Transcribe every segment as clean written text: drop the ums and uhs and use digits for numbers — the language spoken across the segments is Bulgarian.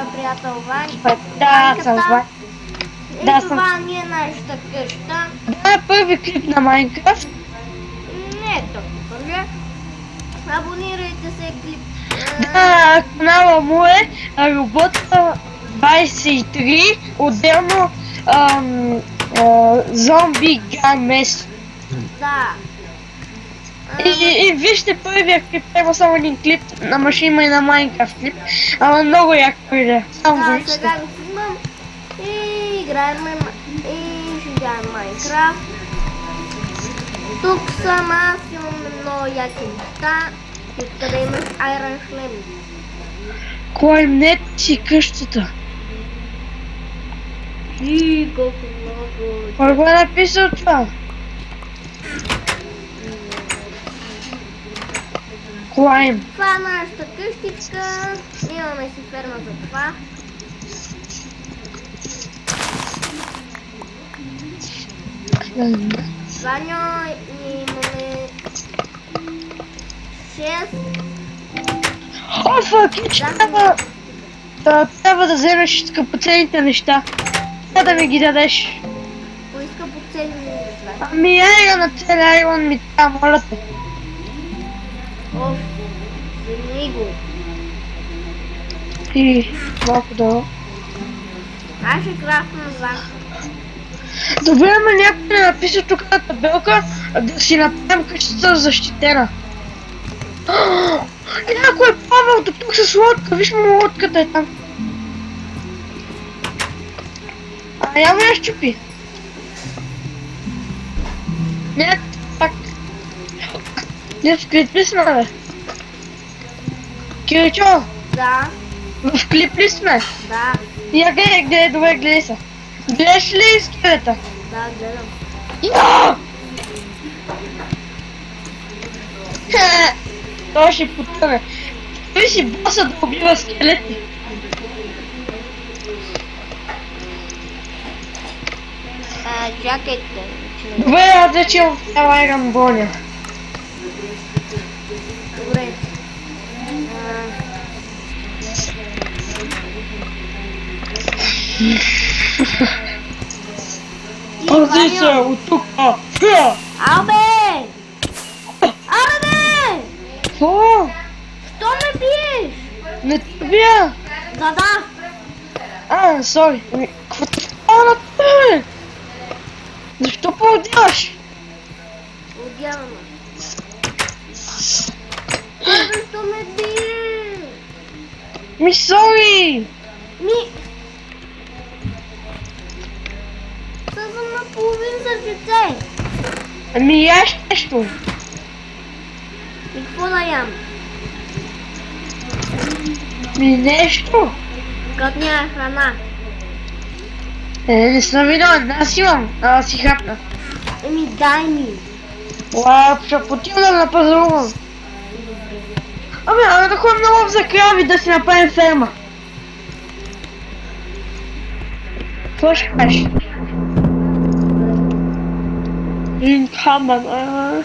моя приятел Вань. Да, съм Ванката. Вань. И Да, съм. това ни е нашата къща. Да, първи клип на Майнкрафт. Не е точно първия. Абонирайте се, клип. Да, канала му е Робота 23, отделно Зомби Гамес. Да. И вижте първия клип, има само един клип, ама ще има и на Майнкрафт клип, ама много як първия, само го Да, вижте. сега го снимам и играем и ще играем Майнкрафт. Тук съм аз, имам много яки неща. И откъде имаш Iron шлем. Кой не си къщата? И колко много. Кой го е написал това? Клайм. Това е нашата къщичка. Имаме си ферма за това. Ваньо и имаме 6. О, фак, трябва да вземеш скъпоценните неща. Трябва да ми ги дадеш. Поиска по цели неща. Ами айрон на целия айрон ми трябва, моля те. Оф, вземи го. И малко долу. Аз ще крафтна назад. Добре, ама някой не написа тук на табелка да си направим къщата защитена. И някой е плавал до тук с лодка, виж му лодката е там. А явно я щупи. Не, пак. Не, в клип ли сме, бе? Киричо, Да, в клип ли сме? да, Я гледай, добре, гледай се. Гледаш ли скелета? да, гледам. Я! Той ще потъне. Той си боса да убива скелети. Чакайте. Добре, аз вече имам цяла Iron броня. Добре. Пази се от тук! Абе! Абе! Какво? Що ме биеш? Не те бия! Да, да. Сори. Какво ти става на тебе? Защо поудяваш? Одяваме. Абе, що ме биеш? Ми, сори! Съм на половин сърчице. Ами яш нещо. И какво да ям? Ми нещо. Като няма храна. Не съм виновен, аз имам. Аз си хапна. Еми дай ми. Ще потим да напазарувам. Ами да ходим на лов за крави да си направим ферма. Какво ще кажеш? Инкаман, Да,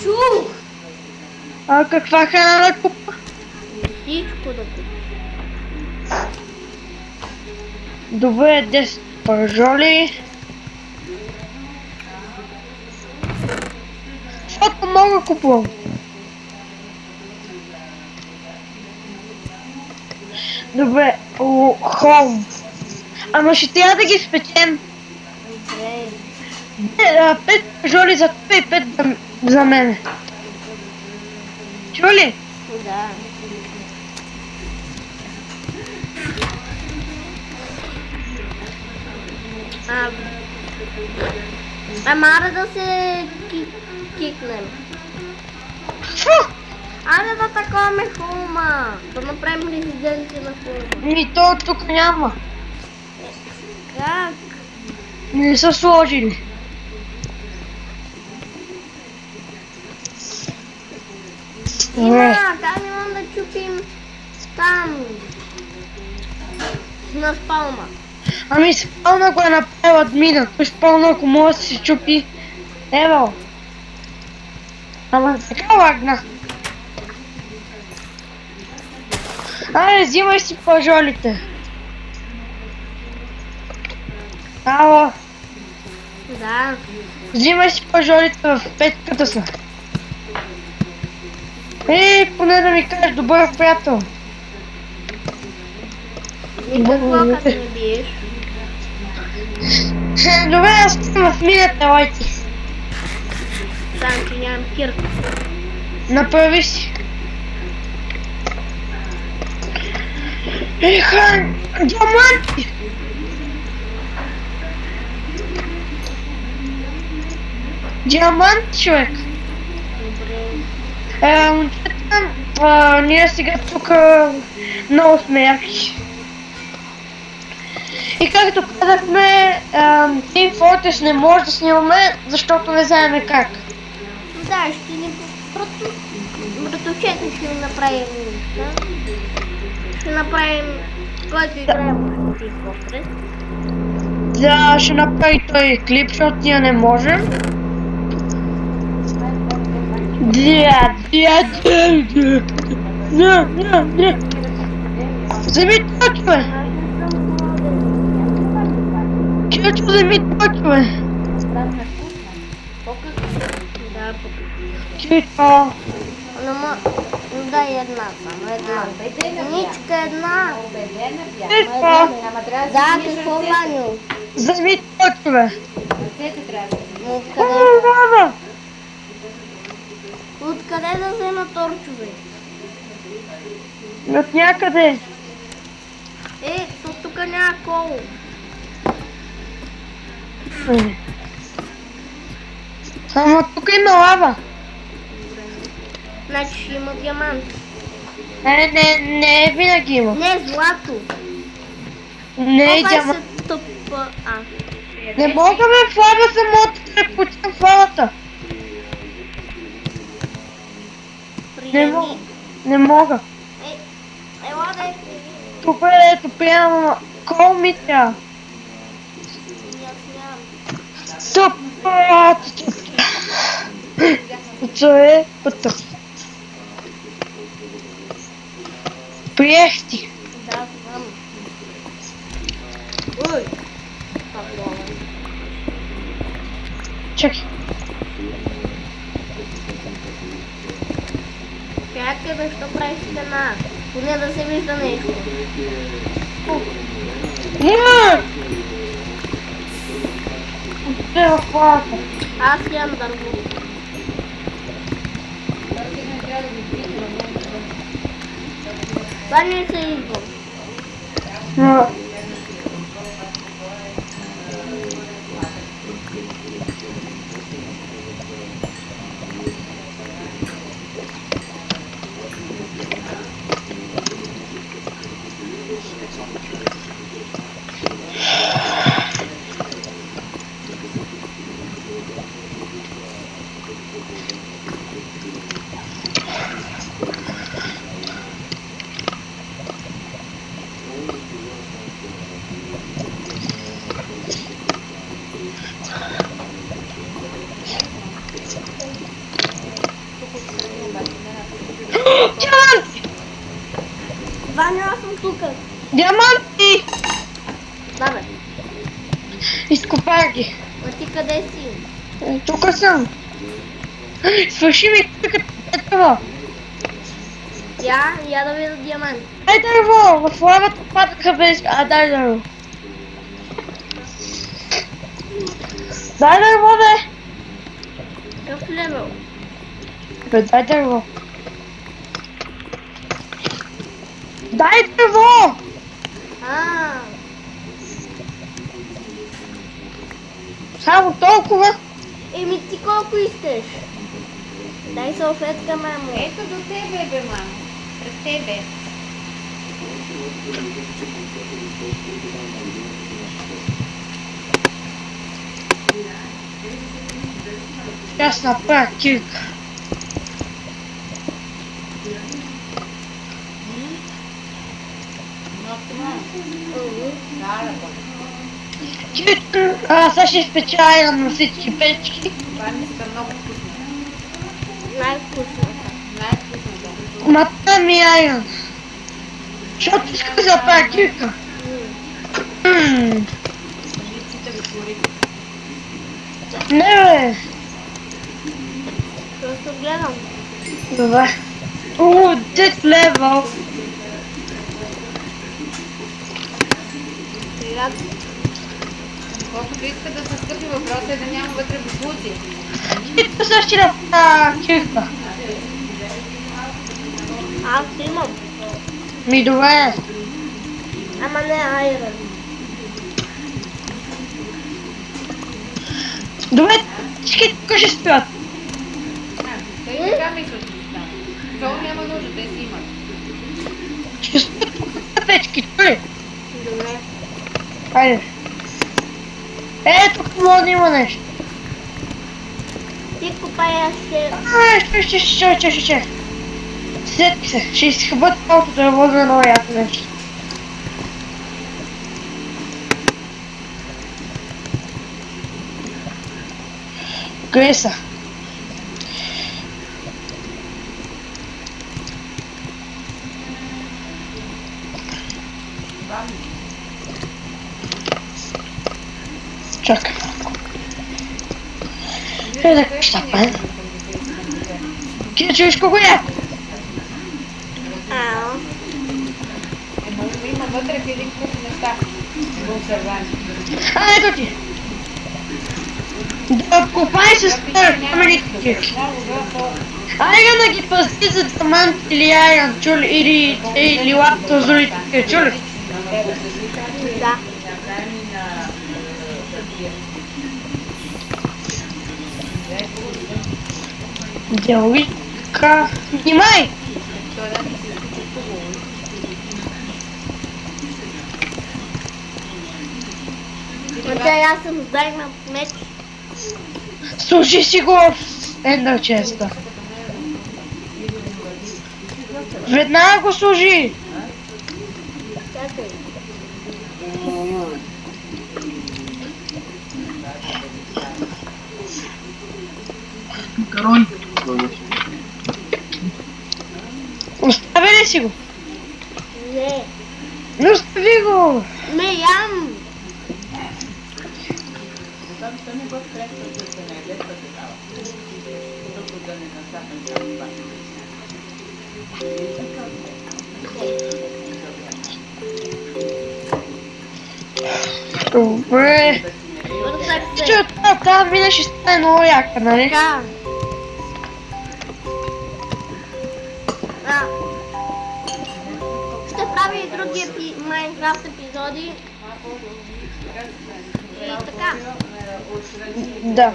чух. Каква храна да купа? Всичко да купи. Добре, 10 пържоли. Защото мога купувам. Добре, холм. Ама ще трябва да ги спечем. Добре. 5 пържоли за тебе и 5 за мене. Чули? Да. Мара да се кикнем. Фу! Айде да таковаме хулма. Да направим резиденция на хулма. Ми то тук няма. Как? Не са сложили. Има, там имам да чупим там. На спалма. Ами спална го е направил админа. Той спална, ако може да се чупи. Ево. Ама така лагна. Айде, взимай си пажолите. Ало, Да. взимай си пажолите в петката са. Поне да ми кажеш, добър приятел. И какво като ме биеш? Добре, аз съм в мината, лайти. Само, че нямам кирка. Направи си. Хан, диаманти! Диамант, човек. Добре. Момчета, ние сега тук много сме яки. И както казахме, Team Fortress не може да снимаме, защото не знаем как. Да, ще ни братовчета ще направим. Да? Ще направим, който играем в Team Fortress. Да, ще направи той клип, защото ние не можем. Вземи точве! Чечо, вземи точве! Да, Чечо! дай една само, една. Ничка една. Чечо! Да, какво, Ваню? Вземи точве! Откъде? Откъде да взема торчове? От някъде! То тук няма коло. Само тук има лава! Значи ще има диамант. Не винаги има. Не, злато. Не е Това диамант. се тъпа. Не мога ме в лава самото да репутам в лавата. Не мога. Не мога. Ела да Тук ето приемам кол ми трябва. Тъпа! Това е пътък. Приех ти. Да, знам. Ой! Пардон. Чакай. Чакай бе, що правиш стена? Поне да се вижда нещо. Те в лавата. Аз ям дърво. Това не се идва. Диаманти! Ваню, аз съм тука. Диаманти! Да бе. Изкопах ги. А ти къде си? Тук съм. Свърши ми тук това. Я да видя диамант. Дай дърво! В лавата падаха без... дай дърво. Дай дърво, бе! Какъв левел? Бе, дай дърво. Дай дърво! Само толкова? Еми ти колко искаш? Дай салфетка, мамо. Ето до тебе, бе, мамо. Пред тебе. Аз направя кирка. Сега ще спечелям на всички печки. Това мисля много вкусно. Най-вкусната. Най-вкусно, да. Мата ми айрон. Защото исках да направя кирка. Не бе. Просто гледам. Добре. 10 левел. Сега Колкото иска да се скъпи въпроса е да няма вътре буклуци. И сега ще направя кирка. аз имам. Ми добре. Ама не айрон. Добре, всички тук ще спят. Те и така мислят, че става. Зол няма нужда, те си имат. Ще спят тук на печки, чуй. Добре. Хайде. Тук може да има нещо. Ти купая ще... Ще. Сетки се, ще изхъбат цялото дърво за едно яко нещо. Къде са? Чакай. Да, ще направим. Ти чуеш колко е? Ау. Има вътре в един куп неща. Консерванти. Ето ти! Да копай с камерите. Айде да ги пасти за диамант или айрон, чули, или лаптозорите, чули? Да. Делика. Внимай! Той да ми се изключи хубаво. Отде аз съм сдайна меч. Служи си го в Ендър честа. Веднага го служи! Чакай. Макарони. Остави ли си го? Не. Не остави го! Не ям. Добре. Върсах се. Че от тази мина ще стане много яка, нали? Така. А. Ще правя и други Майнкрафт епизоди. И така. Да.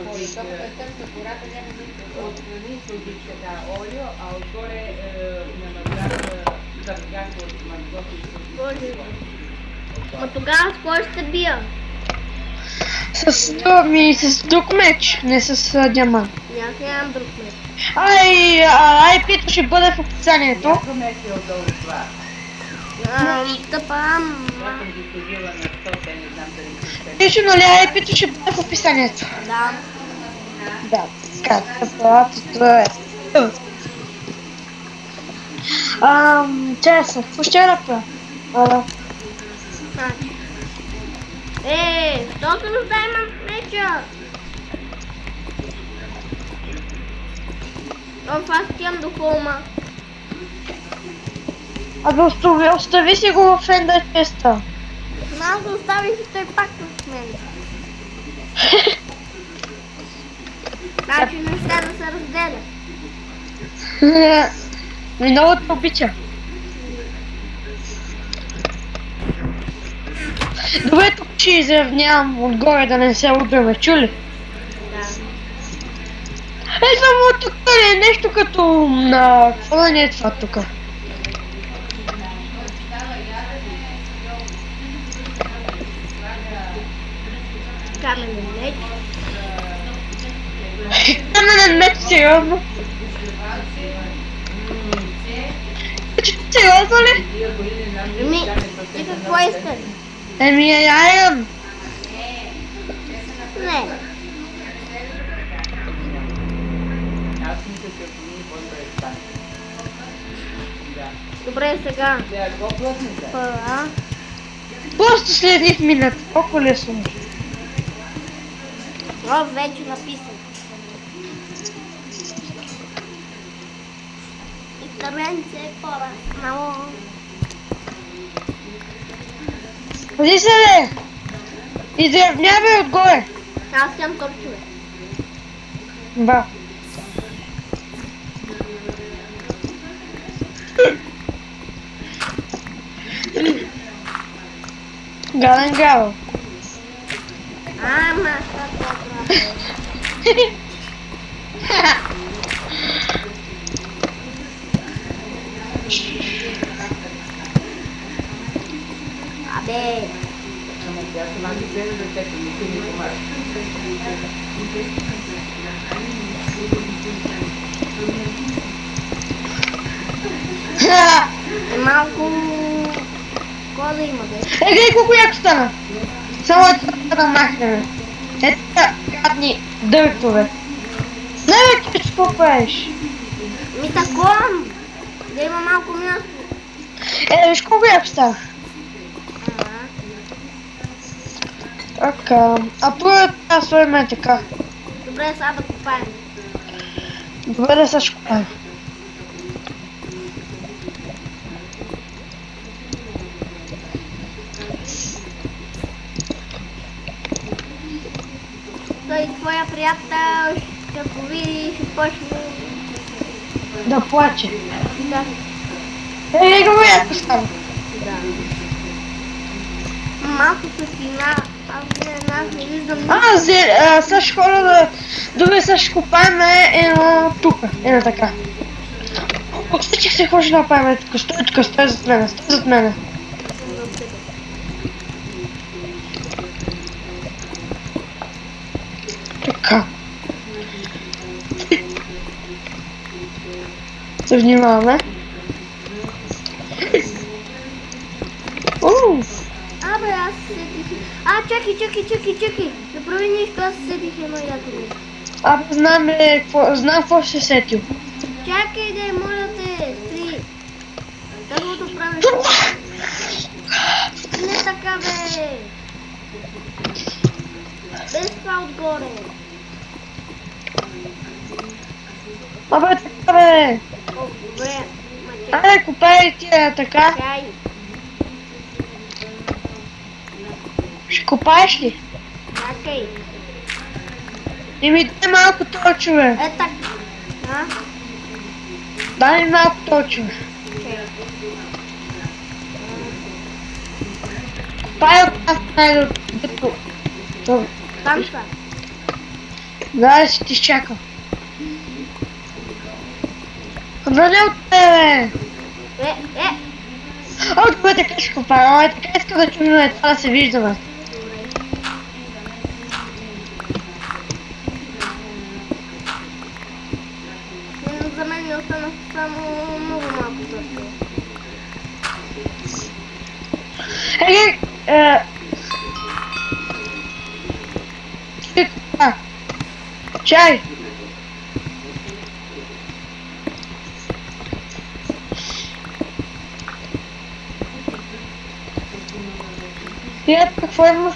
Боже. Ма тогава с кой ще бия? С друг меч, не с диамант. Аз нямам друг меч. IP-то ще бъде в описанието. Тъпам. Пише, нали, IP-то ще бъде в описанието. Да. Да, така, тъпато е. Честно, какво ще да правя? Значи. Що се нуждаем меча? Аз имам до холма. Абе, остави си го в Ender Chest-а. Аз го оставих и той пак с мен. Значи не ще да се разделя. И много те обича. Добре, тук ще изравнявам отгоре да не се удряме, чули? Да. Само тук е нещо като на... Какво да не е това тук? Каменен меч. Каменен меч, сериозно? Сериозно ли? Ти какво искаш? Айрон. Не. Добре, сега. Пара. Просто след 10 минути. Колко лесно. О, вече написан. Интервенция е по-раснало. Ходи се, бе! Изравнявай отгоре. Аз съм топ човек. Да. Гаден гавъл. Ама, това правя. Абе, е малко... Какво да има, бе? Гледай колко яко стана. Само е това да махнем. Ето гадни дъртове. Не бе, Кич, какво правиш? Ми таком! Да има малко място. Виж колко яко стана. Ама, Така. А това трябва да сложим така. добре, сега да копаем. Добре да се шкопаем. Той твоя приятел ще го види и ще почне Да плаче. да... Гледай колко яко стана. Да. Малко светлина, аз не виждам нищо. Сега ще хора да... Добре, сега ще копаем едно тука. Едно така. Обстичих се, какво ще направим тук. Стой зад мене, стой зад мене. Така. Се внимаваме. Абе, аз се сетих... чакай. Да прави нищо, аз се сетих едно яко нещо. Знам какво ще се сетил. Чакай да моля те, спри. Как го да правиш? Не така, бе. Без това отгоре. Така бе. О, добре. Ма Айде, копай тия така. чакай. Ще копаеш ли? Чакай. Дай малко този човек. Е така. А? Дай ми малко този човек. Чакай. Копай от нас най-доброто. Там са. Да, ще ти изчакам. Добре от тебе. Е. О, добре, така ще копая. Така искам да чуем това да се виждаме. За мен ми остана само много малко дърто. Чай! И ето какво има?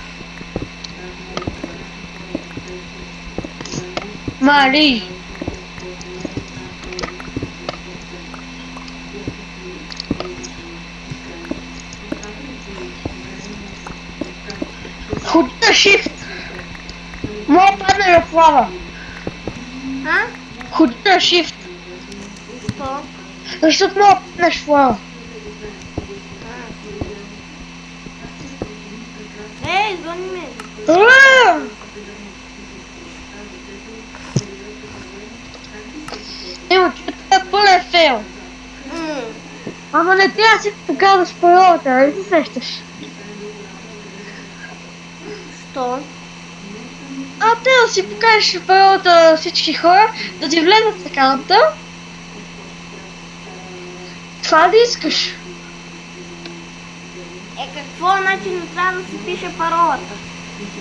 Мали! Ходи на shift! Мога падне в лава! А? Ходи на shift! Що? Защото мога паднеш в лава! Извъни ме. Емо, че това е пълен фейл! Ама не трябва да си показваш паролата, нали се сещаш? Що? Те да си покажеш паролата на всички хора, да ти влезат в акаунта. Това ли искаш? Какво значи не трябва да си пише паролата?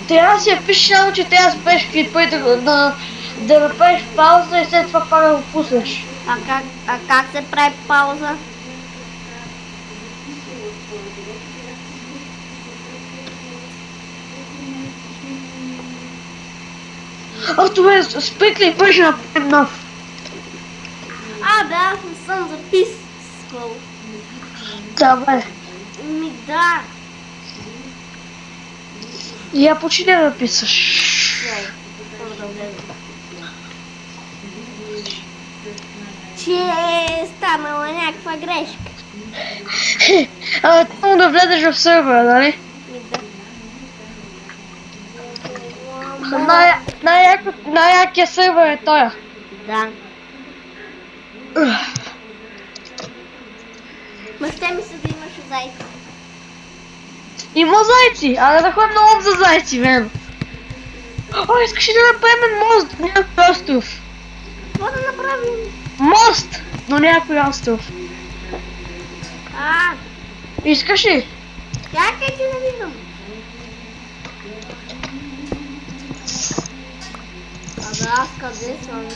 Трябва да си я пишеш, само че трябва да спреш клипа и да направиш пауза и след това пак да го пуснеш. А как се прави пауза? Това е спекли, може да направим нов. Абе, аз не съм записвал. Добре. Ми да. Я почни да писаш. Че е станала някаква грешка. Само да влезеш в сервера, нали? Ми да. Най-якия сервер е тоя. Да. Ма ще ми се да имаш зайца. Има зайци, а да ходим на лов за зайци, мен. О, искаш ли да направим мост до някой остров? Какво да направим? Мост до някой остров. А, Искаш ли? чакай, че не виждам. Абе, аз къде съм?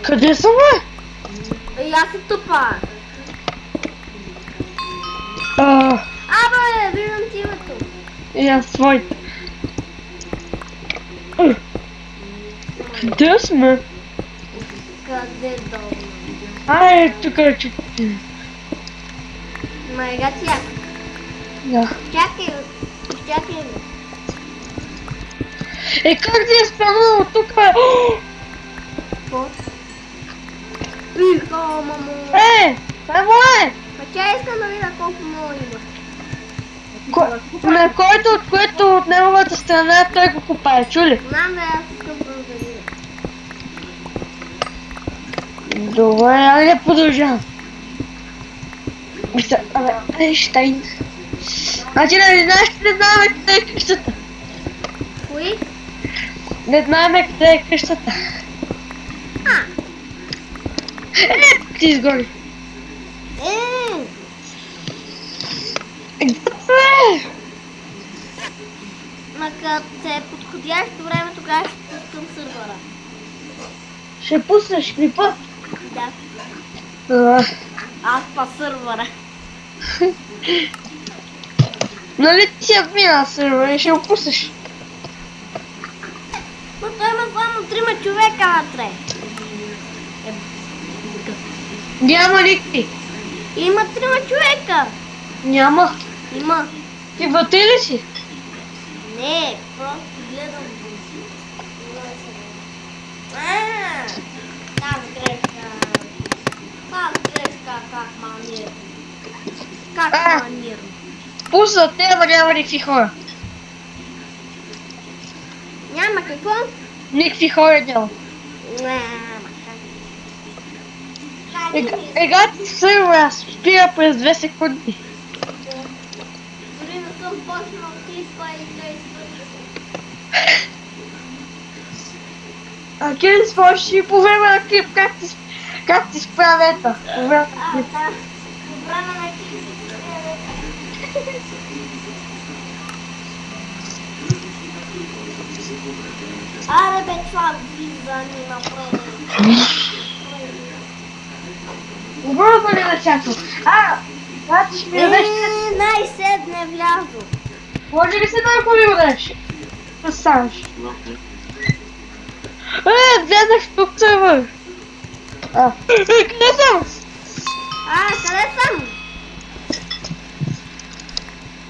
Къде съм, бе? И аз се тупа. Абе, виждам ти името. И аз твоите. Къде сме? Къде долу? Ай, тук е чук. Майга ти я. Да. Чакай, чакай ме. Как ти е станало тук, бе? Какво? Мамо. Само е! А тя иска да видя колко много има. На който от което от неговата страна той го купае, чули? Знам да аз искам да видя. Добре, айде продължавам. Абе, Айнщайн. Значи не знаеш, не знаем къде е къщата. Кои? Не знаем къде е къщата. А, Ти изгори. ма като е подходящо време, тогава ще пускам сървъра. Ще пуснеш клипа? Да. Аз па сървъра. Нали ти я мина сервер и ще го пуснеш? Но той има само 3 човека вътре. Няма никакви. Има 3 човека. Няма. Има. Ти вътре ли си? Не, просто гледам. Тази грешка. Тази грешка как манир. Как манир. Пусна те, ама няма никакви хора. Няма какво? Никакви хора няма. Няма как. Играта с сервера спира през 2 секунди. Дори не съм почнал тиспа и той А Кирил спорши по време на клип, как ти справета? По време на клип. да. По време на тиспа. Аре бе, това виза ни направи. Обърва ли да чакам? Значи ще ми дадеш... Най-седне влязо. Може ли се да го ми дадеш? Представяш. Влязах в тук сервер. Къде съм? Къде съм?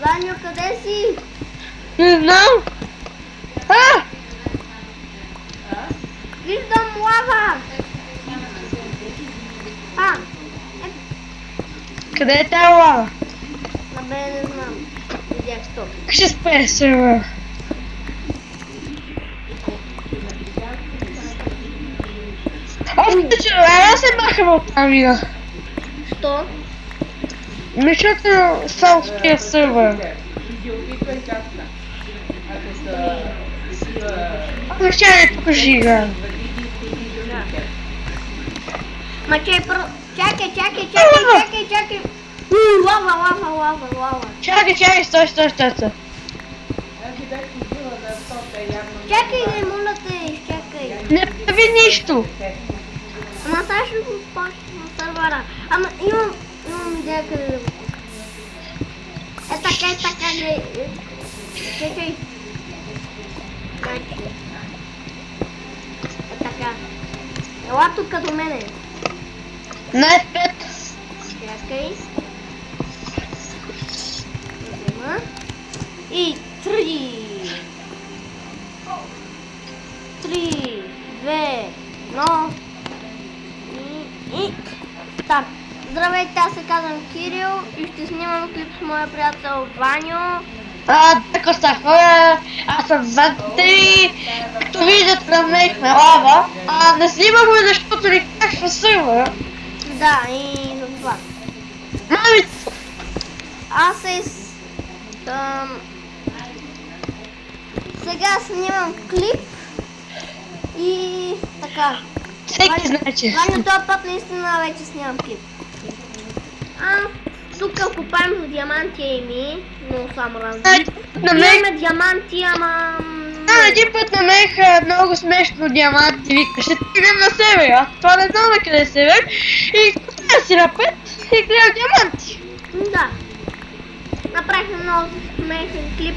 Ваню, къде си? Не знам. Виждам лава. Къде е тази лава? Абе, не знам. Видях то. Ще спре сервер. Аз се махам от тази мина. Що? Защото само спия сервер. Ще ми покажи игра. Ма чакай. Лава. Чакай, стой. Чакай, не моля те, изчакай. Не прави нищо. Ама сега ще го почна на сървъра. хора. Ама имам идея къде да го пусна. Е така, чекай. Значи. Е така. Ела тук като мене. На F5. Чакай. Взема. И 3. 3, 2, 1. И старт. Здравейте, аз се казвам Кирил и ще снимам клип с моя приятел Ваньо. Така са хора, аз съм Ванти. Като виждате, намерихме лава. Не снимахме, защото ни кашва сървъра. Да, и за това. Мамица! Аз сега снимам клип и така. Всеки знае, че... Ваня, този път наистина вече снимам клип. Тук купаем за диаманти ми, но само разлик. Имаме диаманти, ама... Един път намерих много смешно диаманти, вика, ще тръгнем на севера. Това не знам на къде е север. И купая си на пет и гледам диаманти. Да. Направихме много смешен клип.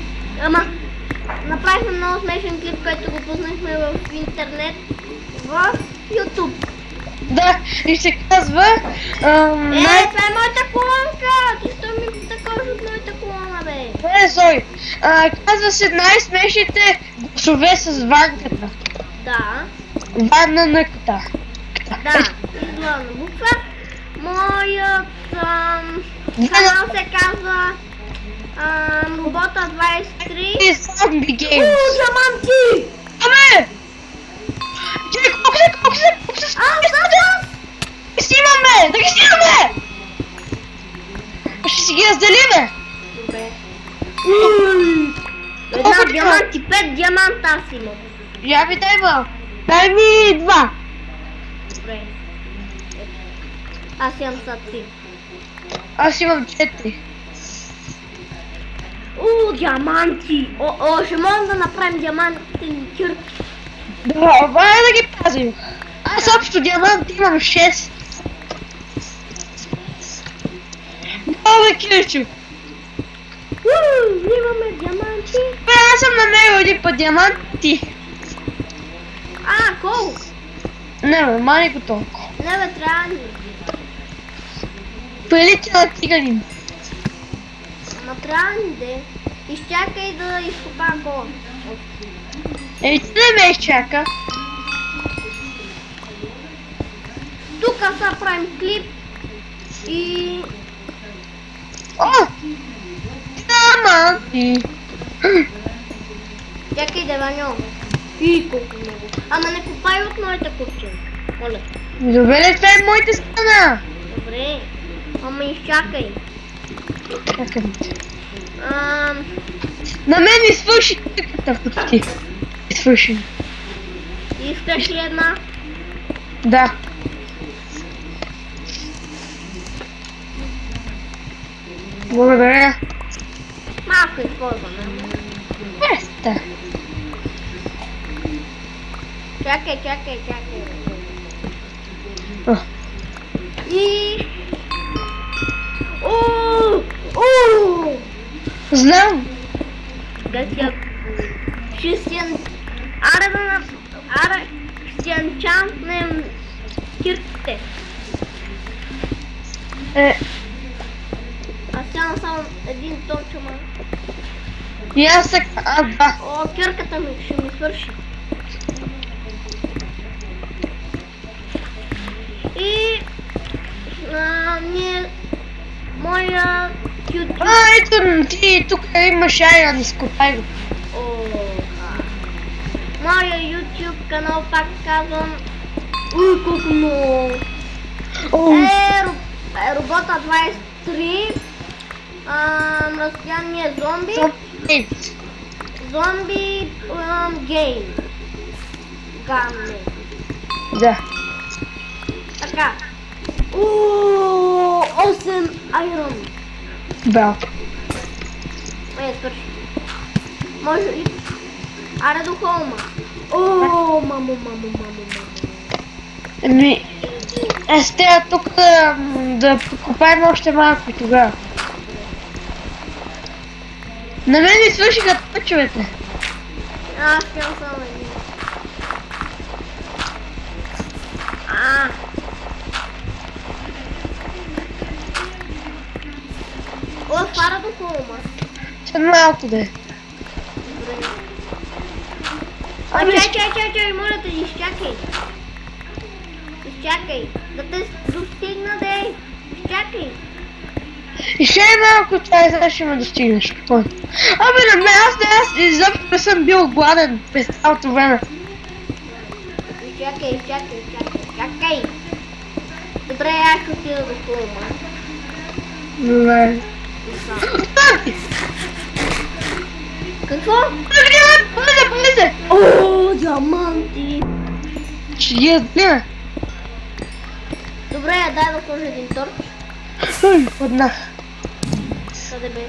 Направихме много смешен клип, който го пуснахме в интернет, в YouTube. Да, и се казва... Това е моята колонка! Ти сто ми такова от моята колона, бе. Не, сори. Казва се най-смешните гласове с ванката. Да. Ванна на кота. Да, изглавна буква. Моят канал се казва Робота 23. И Zombie Games. Диаманти! Абе! Чай, колко се... Да ги снимаме! Да ги снимаме! Ще си ги разделиме! Добре. Една диаманти, 5 диаманта аз имам. Я ми дай малко. Дай ми 2. Добре. Аз имам са 3. Аз имам 4. Диаманти! Ще можем да направим диамантени кюрки. Да, да ги пазим. Аз общо диамант имам 6. Добре, Кирчо. Имаме диаманти. Бе, аз съм намерил един път диаманти. Колко? Не, бе, малко толкова. Не, бе, трябва ни. Прилича на тиганин. Ама трябва ни, де. Изчакай да изкопам кола. Ти не ме изчака. Тук са правим клип и... Диаманти. Чакай, де, Ваньо. И колко много. Ама не копай от моята купчинка. Моля. Добре, това е моята страна. Добре. Ама изчакай. Чакай. На мен ми свърши тъката почти. Свърши. Искаш ли една? Да. Благодаря. Малко използваме. Еста. Чакай. И... Знам. Гъсят. Ще анчантнем кирките. Аз сядам само един точма. И аз се... да. Кирката ми ще ми свърши. И... моя YouTube... Ето ти, тук имаш айрон, изкопай го. Моя YouTube канал, пак казвам... колко много... Робота 23. Разстояние зомби. Зомби гейм. Гамне. Да. Така. 8 айрон. Браво. Свърши. Може и... Аре до холма. Мамо. Еми... Сте тук да покупаем още малко и тогава. На мен ми свършиха точовете. Аз нямам само един. О, фара до колма. Ще малко да е. Ами, Чай, моля те, изчакай. Изчакай. Да те достигна, дей. Изчакай. и ще е малко чай, за да ще ме достигнеш. Спокойно. Абе, на мен аз изобщо не съм бил гладен през цялото време. Изчакай. Добре, аз ще отида до колма. Добре. Какво? Влезе! О, диаманти. Ще ги разбира. Добре, дай да сложа един торч. Одна. Къде бе?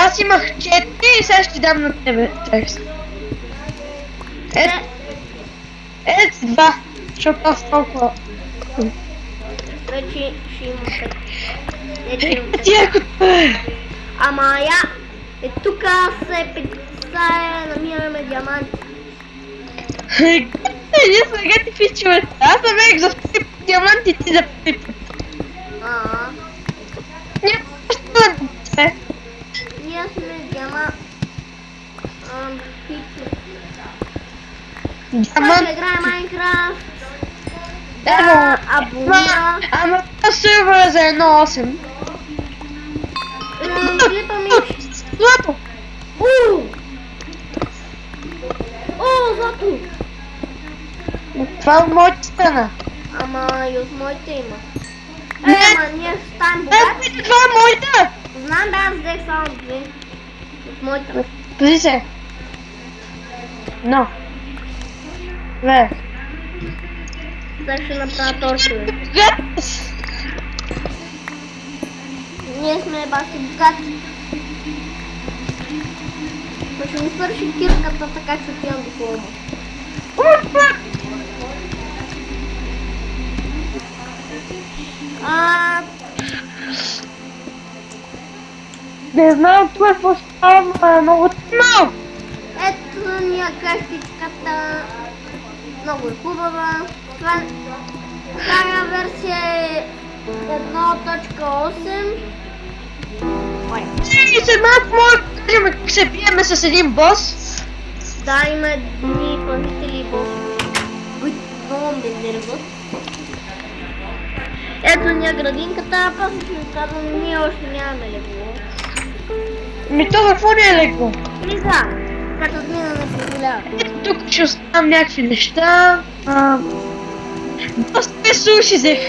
Аз имах 4 и сега ще ти дам на тебе текст. Ето 2, защото аз толкова... Вече ще имам 5. Вече имам 5. Ти ако... Ама я... тук се намираме диаманти. Ние сега ти фичовете. Аз намерих за втори път диаманти, ти за първи път. Ние ще Ние сме диамант. Диамант. Ще играем Майнкрафт. Ево. Абонира. Ама това сервера е за 1.8. Клипа ми. Злато. Злато. Това от моята страна. Ама и от моите има. Не. Ама ние ще станем богати. Това е моята. Знам бе, аз взех само 2. От моите. Пази се. Но. Две. Сега ще направя торчове. Гъс. Ние сме бащи богати. Но ще ми свърши кирката, така че отивам до колма. Не знам това какво става, много тъмно. Ето ни е картичката. Много е хубава. Тая версия е 1.8. И след малко може да кажем как се биеме с един бос. Да, има едни пазители и босове, които много ме нерват. Ето ни е градинката, после ще ви казвам, ние още нямаме легло. Ми то какво не е леко? Не знам, като мина не позволява. Тук ще оставам някакви неща. Доста ресурси взех.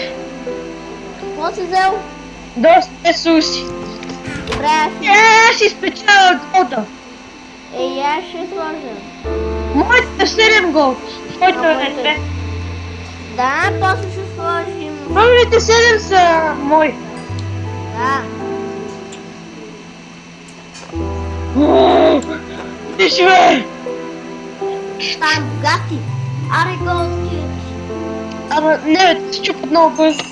Какво си взел? Доста ресурси. Добре, аз си... Аз ще спечеля голда. аз ще сложа. Моите 7 голд. Който е 2. Да, после ще сложим. Първите 7 са мои. Да. Виж бе! Станем богати. Аре голд кит. Ама не бе, се чупат много бързо.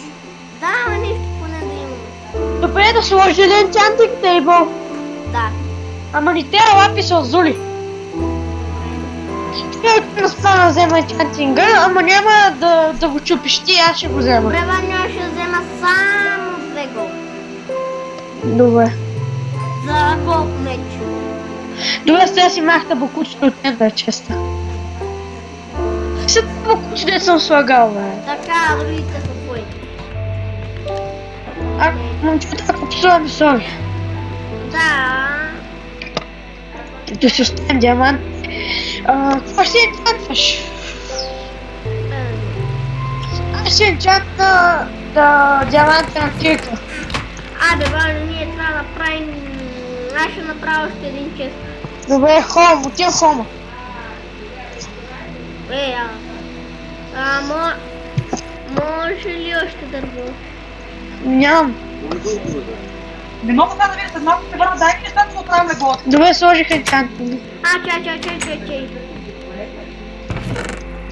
Да, ама нищо поне да имаме. Добре да сложи един чантик тейбъл. Да. Ама ни трябва лаписа от Зули. Ще да спа да взема чантинга, ама няма да го чупиш ти, аз ще го взема. Добре, Ваня, ще взема само 2 голд. Добре. За голд меч. Добре, сега си махта бокучето от теб да е честа. След бокучето не съм слагал, бе. Така, другите са твоите. Момчета, ако псува ми сори. Да. Да си оставим диамант. Какво ще енчантваш? Аз ще енчантна диамантна кирка. Абе, Ваня, ние трябва да направим... Аз ще направя още един чест. Добре, хом, отивам хома. Може ли още дърво? Нямам. Не мога да намеря след малко ще върна, дай ми нещата да оправям леглото. Добре, сложих енчантна.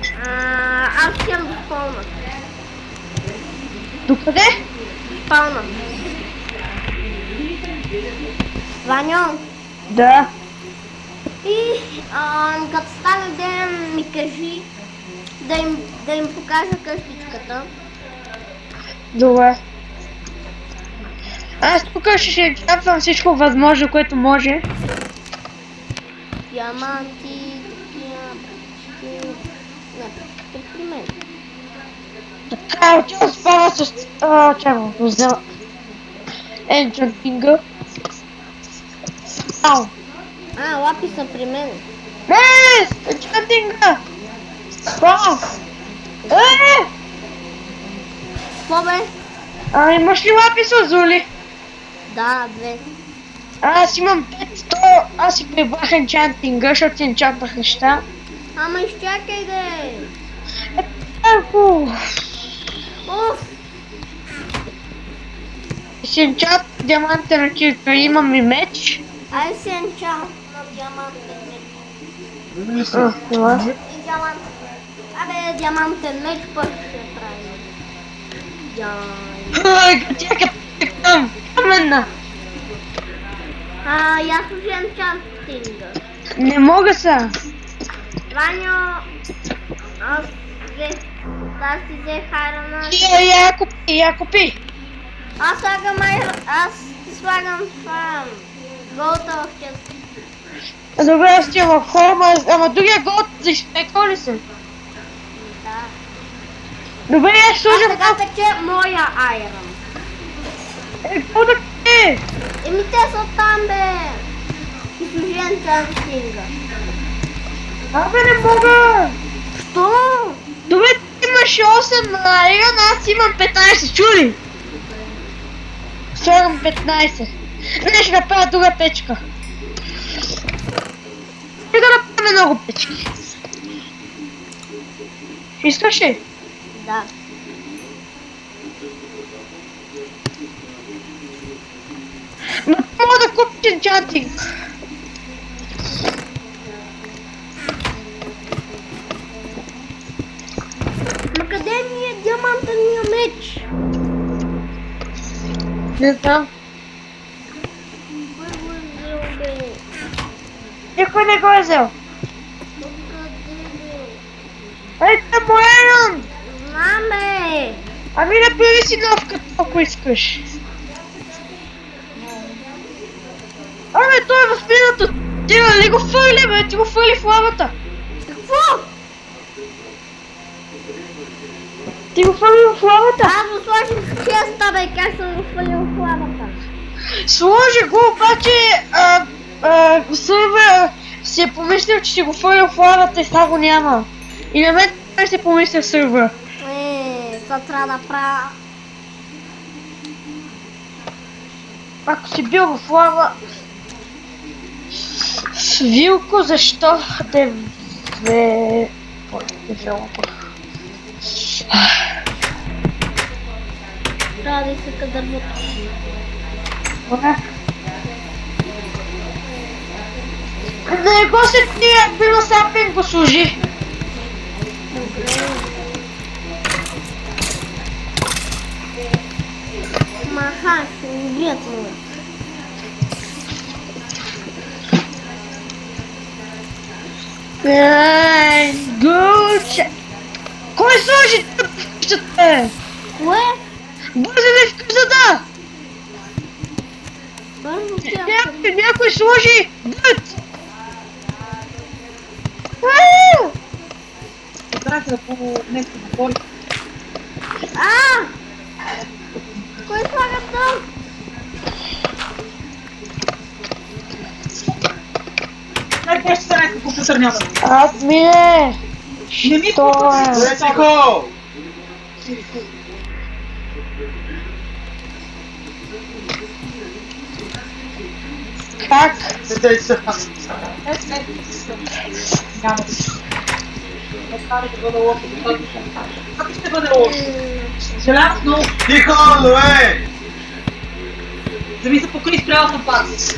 Чай. Аз отивам до спална. Докъде? Спална. Ваньо, Да. и като стане ден ми кажи да им покажа къщичката. Добре. Аз тук ще чапвам всичко възможно, което може. Диаманти, такива, бръчки. Не, бръчки при мен. Така, отивам спава с... чакай, взема... Енчантинга. Ау! Лапи са при мен. Yes! Енчантинга! Спава! Какво бе? Имаш ли лапи с Зули? Да, 2. Аз имам 500, аз си прибрах енчантинга, защото си енчантах неща. Ама изчакай де. Ако Уф, си енчант диамантен ракета, имам и меч. ай се енчант на диамантен меч. Това. И диамант. Абе, диамантен меч пък ще прави. Чакай, там, каменна. Я служи енчантинга. Не мога са. Ваньо, аз си взех айрона. Я купи. Аз ти слагам голта в чест. Добре, аз ти в форма, ама другия голд за изпекал ли се? Да. Добре, аз А служам сега тече моя айрон. какво да е? Еми те са там, бе. И служи енчантинга. Абе, не мога. Що? Добре, ти имаш 8 айрон, аз имам 15, чули? Слагам 15. Не, ще направя друга печка. И да направим много печки. Искаш ли? Да. Но ти мога да купиш енчантинг. Ма къде ми е диамантения меч? Не знам. Кой го е взел, бе? Никой не го е взел. Къде, бе? Ей, това е моя айрон. Знам, бе. Ами направи си нов като ако искаш. Абе, той е в миното. Ти нали го фърли, бе? Ти го фърли в лавата. Какво? Ти го фърли в лавата. Аз го сложих в честа, бе. Как съм го свалил в лавата? Сложи го, обаче сървър си е помислил, че си го фърли в лавата и сега го няма. И на мен той си е помислил сървър. Това трябва да правя. Ако си бил в лава... Свилко, защо да ве... Трябва да изсека дървото. Не го се тия, било сапен го служи. Маха, ще ми убият му. Гуче! Кой сложи тъп в къщата? Кое? Бързай в къщата! Бързо тя. Някой сложи дът! Трябва да по нещо говори. Кой слага там? Най-после ще стане компютър няма. Аз ми е! Не ми Що е? Тихо! Как? Седей се. Няма. Не стане да бъде лошо. Как ще бъде лошо? Желязно много. Тихо, Луе! Зависи по кои стрела съм пас.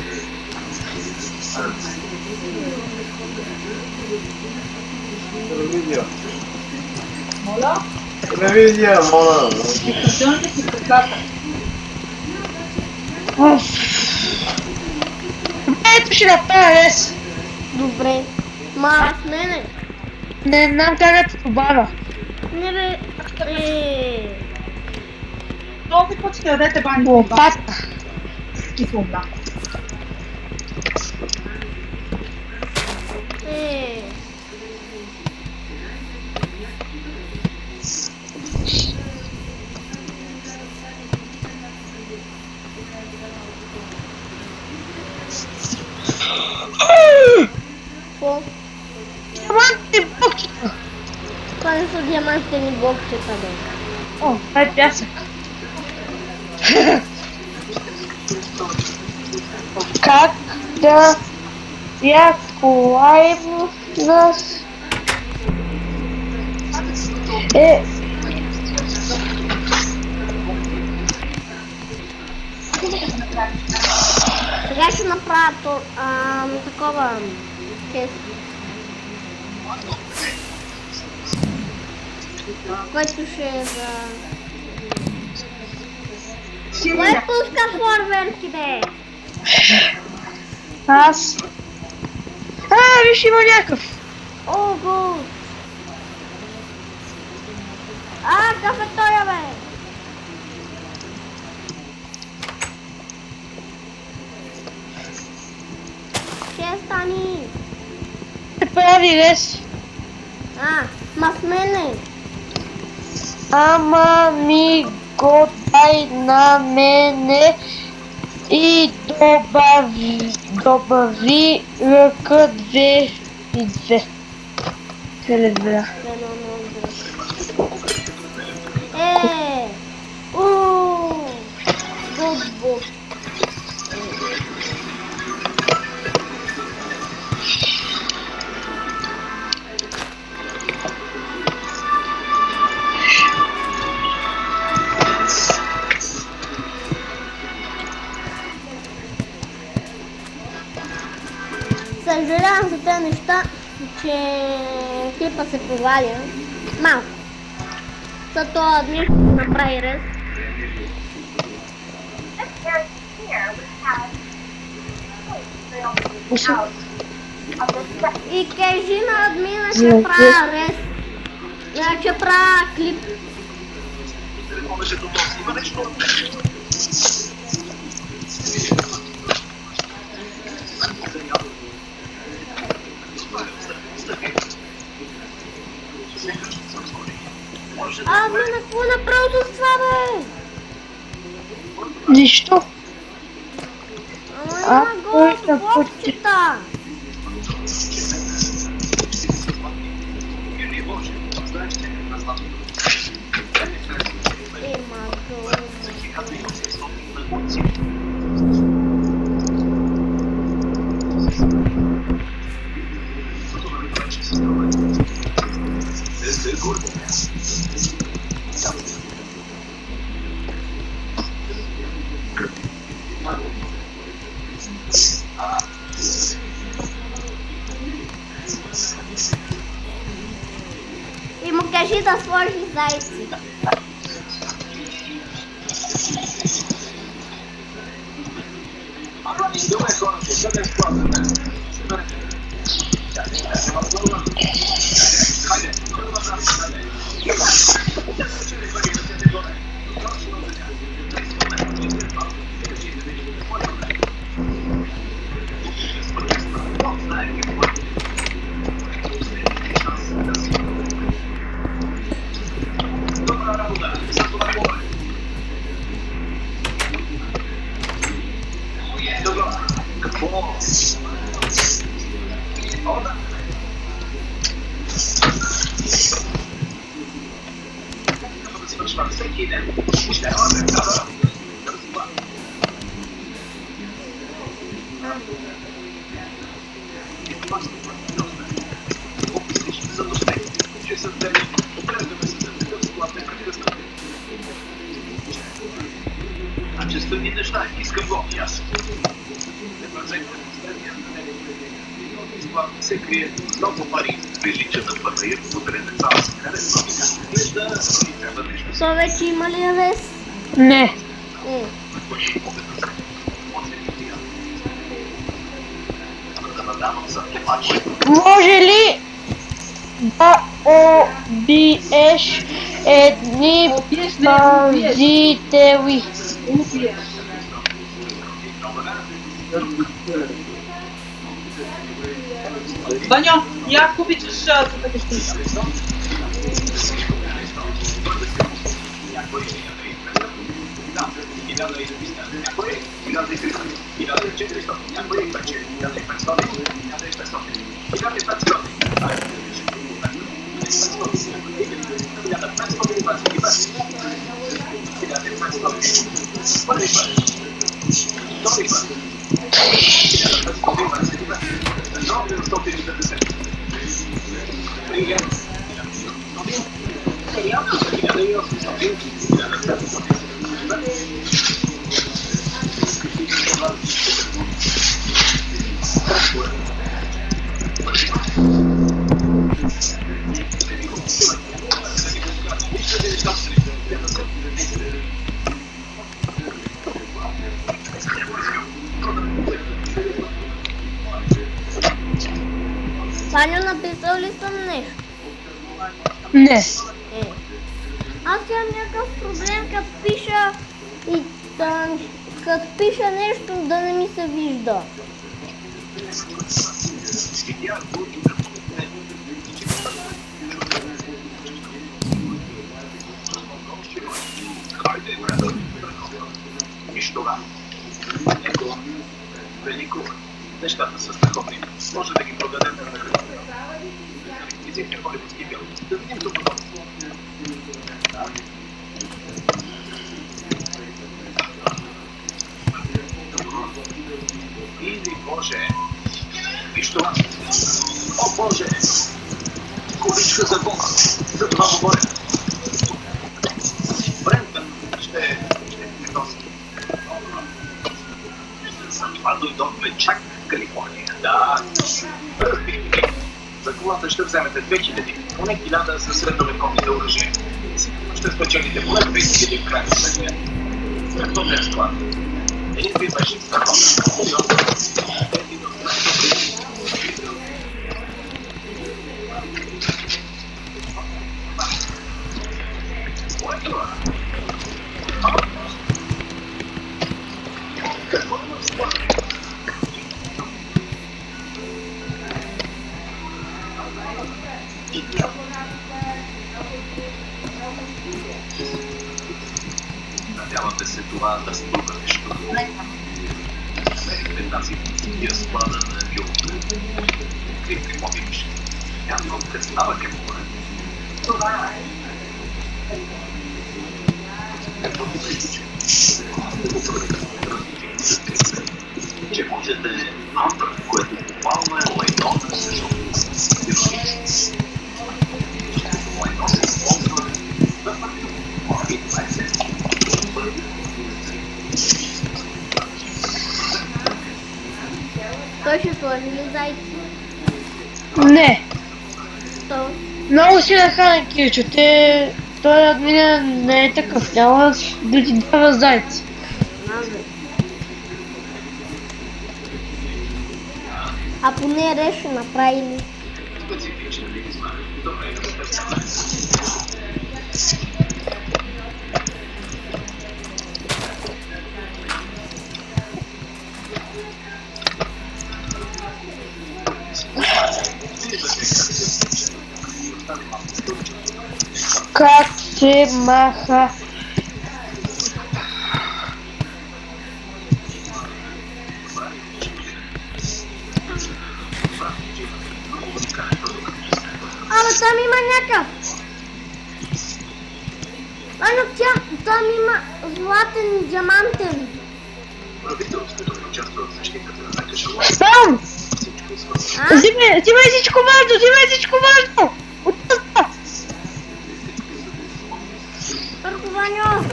Видео. Моля? Телевизия, моля. Изключителните си прекрасни. Ето ще направя рез. Добре. Ма, с мене. Не знам как да те добавя. Не бе. Този път ще дадете баня. Лопата. Кисло мляко. Какво? Диамантни букчета. Това не са диамантени блокчета, бе. О, това е пясък. Как да я колаем нас е Сега ще направя такова тест. Който ще е за... Кой пуска форверки, бе? аз. Виж има някакъв. Ого! Какъв е той, бе? Ще стани! Ще прави рез. Ма с мене! Ама ми го дай на мене и добави ръка 2 и 2. Телевизия. Гудбук. Съжалявам за тези неща, че клипа се проваля малко. Зато админ ще направи рез. И кажи на админа, че правя рез. Че правя клип. Админа, какво направи с това, бе? Нищо. Ама има кой да блокчета. И му кажи да сложи зайци. Неща, искам го и аз. зла се крие много пари. Прилича на панаир от Ренесанс. Харесва ми как изглежда, но ни трябва нещо. То вече има ли рез? Не. Е. Да надавам за плач. Може ли да убиеш едни пазители? Убиеш. Ваньо, як обичаш за таке штуки? Ваню, написал ли съм нещо? Не. Е. Аз имам някакъв проблем, като пиша и като пиша нещо да не ми се вижда. Нищо рано. Ето, велико. Нещата са страхотни. Може да ги продадем на ръка. Изимте холивудски бил. Да видим тук подобно. Или Боже! Виж това! О, Боже! Количка за Бога! За това говоря. Брентън ще носи. За това дойдохме чак в Калифорния. Да. За колата ще вземете 2000, поне 1000 за средновековните оръжия. Сигурно ще спечелите поне 20 000 в крайна сметка. Страхотен е склад. Един ви беше страхотен. Надявате се това да струва нещо. Тази я склада на Юлка. Крипки мобиш. Нямам представа какво е. Това е. Какво ти прилича? Че можете Амбър, което буквално е лайно на сезон. Лайно се използва да прави Той ще сложи ли зайци? Не. То. Много си нахранен, Кирчо. Той админа не е такъв. Няма да ти дава зайци. Знам. А поне Реш ще направи ли? специфична миризма. Добре да го представя. Как се маха? Абе, там има някакъв. Там има златен диамантен. Правителството участва в защитата на кашалот. Сам! Всичко е свързано. А? Взимай всичко важно, взимай всичко важно! Оттъпа! Върху Ваньо.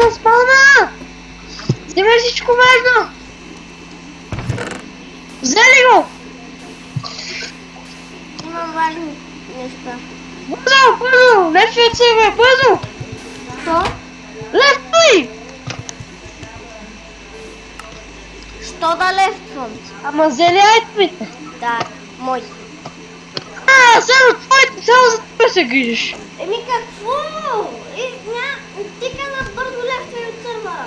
На спална! Взимай всичко важно! Взели го! Имам важни неща. Бързо, бързо! Лефът се, бе, бързо! Що? Лефтай! Що да левствам? Ама взели айтемите. Да, мой. Само твоите, само за тебе се грижиш. Еми какво? Тика на бързо левствай от сървъра.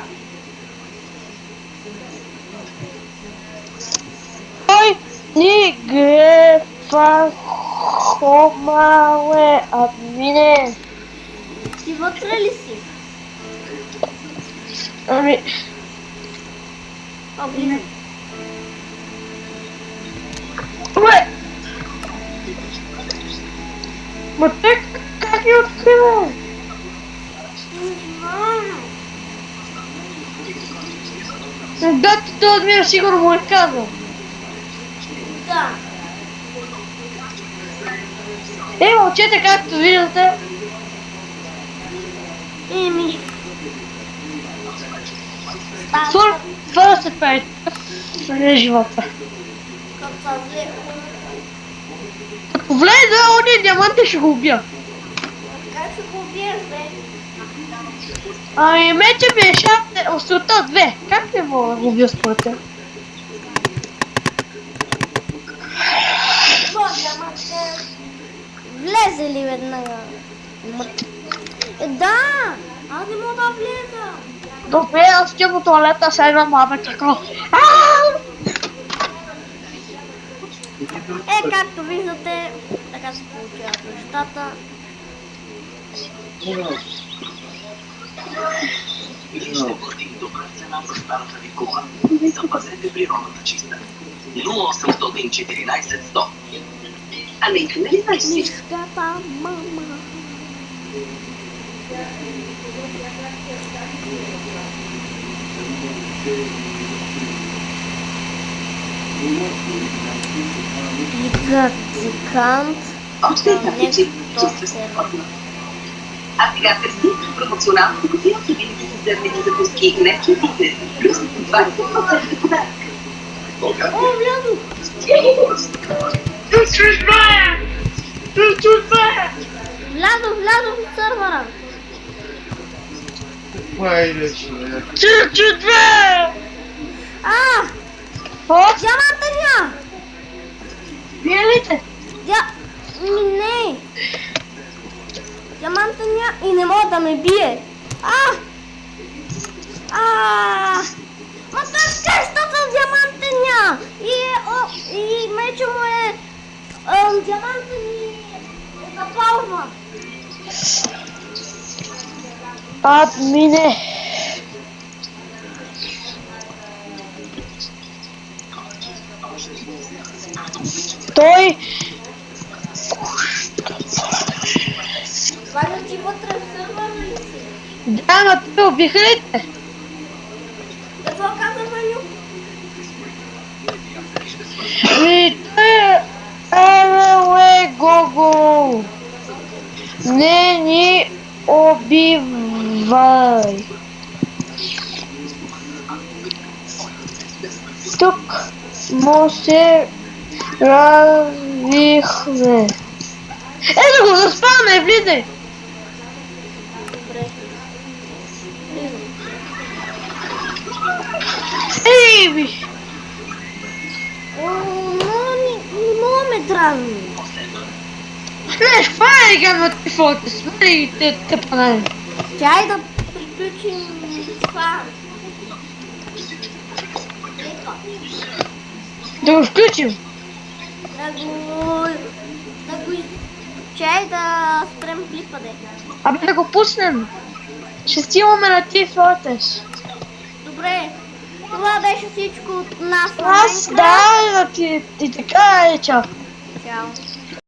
Той ни грефа хомале админе. Ти вътре ли си? Ами, О, влизай. бе! Ма те как ни открива? Да, той адмир сигурно му е казал. Да. Момчета, както виждате, Еми. това да се прави. Това е живота. Като са взе. Ако влезе, ония диаманти ще го убия. Как се го убиеш, бе? Ами, мече ми е шапте, острота 2. Как не мога да го убия според теб? Влезе ли веднага? Да! Аз не мога да влеза. Добре, аз ще по туалета, сега имам мама така. Както виждате, така се получават нещата. Ще платим добра цена за старата ви кола. Запазете природата чиста. 0814 100. Ами, нали знаеш си? Мишката мама. Гигантикант. Още една вече чувстваш се спортна. А сега търси промоционалната кутия с винаги с зърнени закуски, млечни и плюс 20% подарък. О, влязох! Влязох в сървъра. Майде, човек. Чу-чу-2! Диамантения! Биелите? Не! Диамантения и не мога да ме бие. Ма тъжкащата диамантения! И мечо му е диамантен и запалва. Админе. Той... Ваня, ти вътре в сървъра ли си? Да, ма те убиха ли те? Какво каза Ваню? И той... Еле, го. Не ни убивай. Тук му се развихме. Ето го, заспаваме, влизай! Добре. Ей, ви! Не мога ме дразни. Знаеш, това е гамма телефоните, смели те панели. Чай да приключим това. Да го включим. Чай да спрем клипа, де. Абе да го пуснем. Ще снимаме на Team Fortress. Добре. Това беше всичко от нас. Аз да, ти така е, чао. Чао.